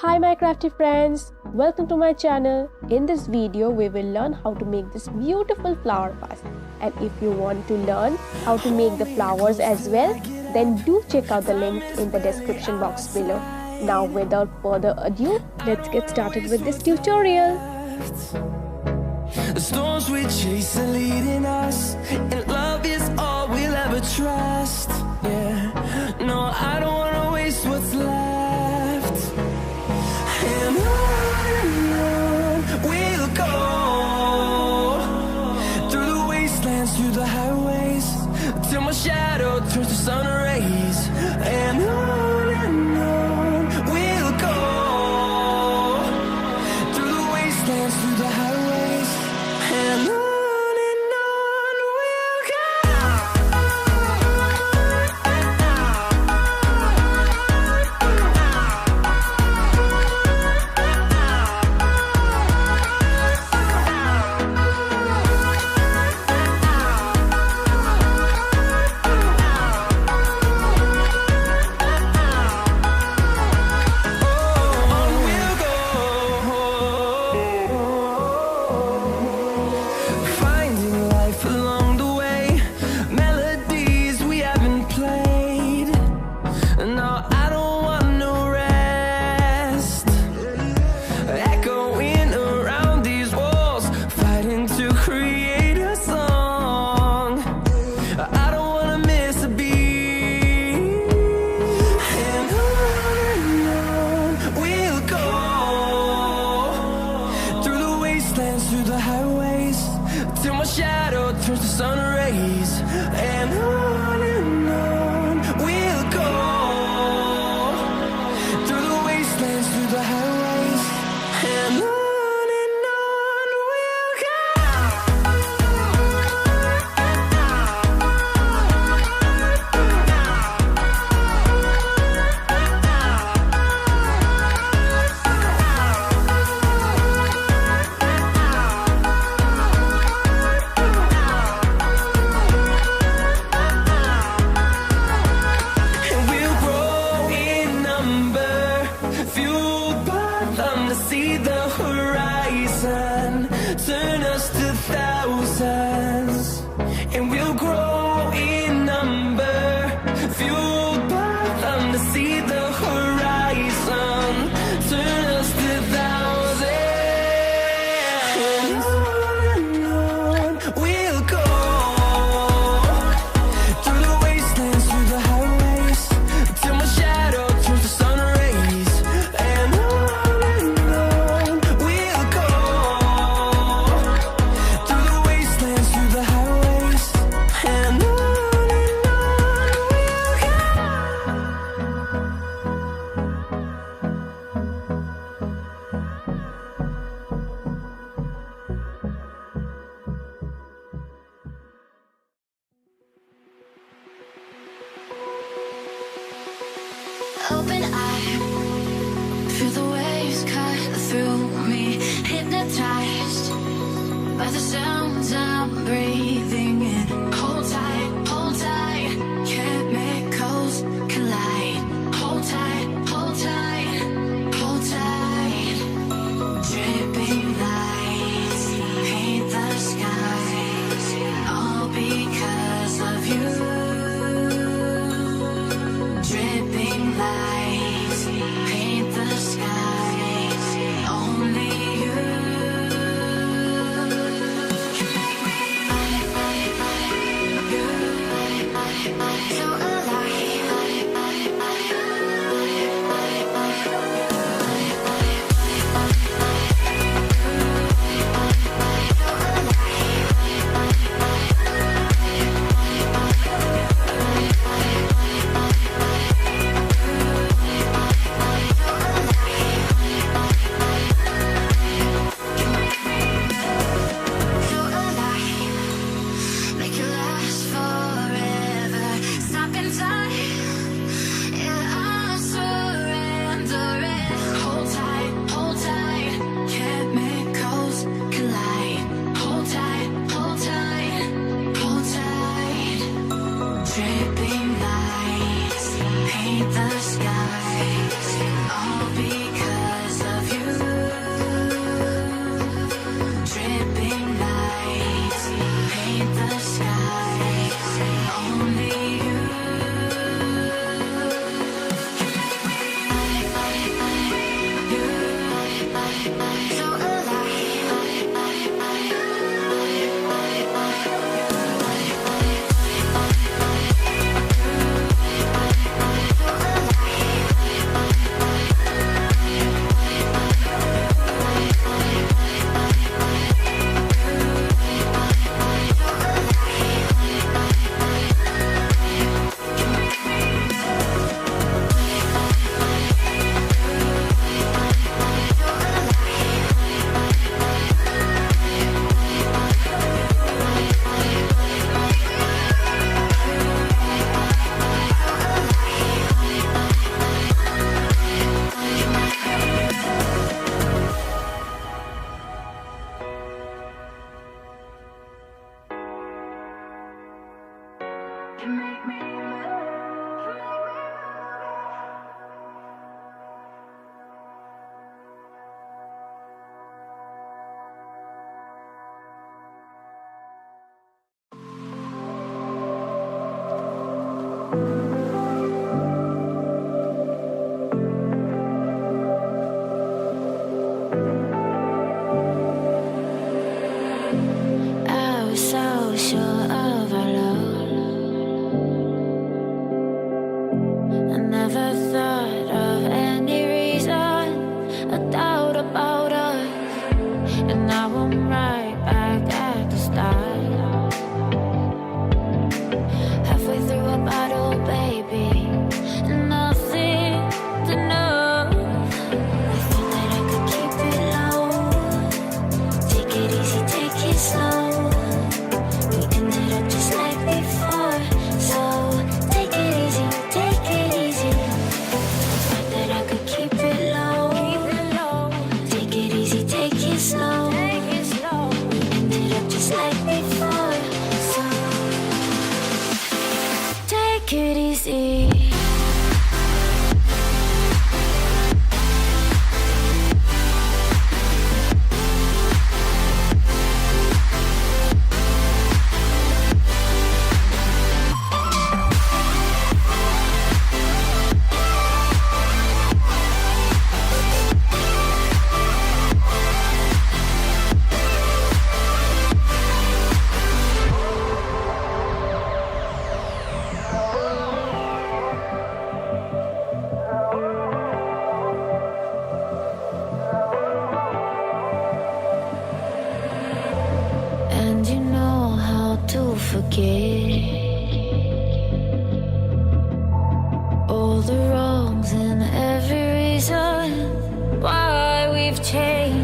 Hi my crafty friends, welcome to my channel. In this video we will learn how to make this beautiful flower vase, and if you want to learn how to make the flowers as well, then do check out the link in the description box below. Now without further ado, let's get started with this tutorial. The storms we chase are leading us, and love is all we'll ever trust. Yeah, no, I don't wanna waste what's left. And on we'll go, through the wastelands, through the highways, till my shadow turns to sun rays. And on we'll go, through the wastelands, through the highways, and on we'll go. Through the highways, till my shadow turns to sun rays. And on we'll go, through the wastelands, through the highways, and on we'll go. See the horizon, turn us to thousands, and we'll grow in number, fueled by them to see the horizon, turn us to thousands, and on we'll go, through the wastelands, through the highways, till my shadow turns to sun rays. And open eye, feel the waves cut through me, hypnotized by the sounds I'm breathing in. Hold tight, chemicals collide. Hold tight, hold tight, hold tight. Dripping lights paint the skies, all because of you. Dripping lights paint the skies, only you can I was so sure of our love. I never thought of any reason, a doubt about us. And now I'm right back at the start. Halfway through a bottle, baby, and nothing to know. I thought that I could keep it low. Take it easy, take it slow. We ended up just like before. So take it easy, take it easy. I thought that I could keep it low. Take it easy, take it slow. We ended up just like before. So take it easy. And you know how to forget all the wrongs and every reason why we've changed.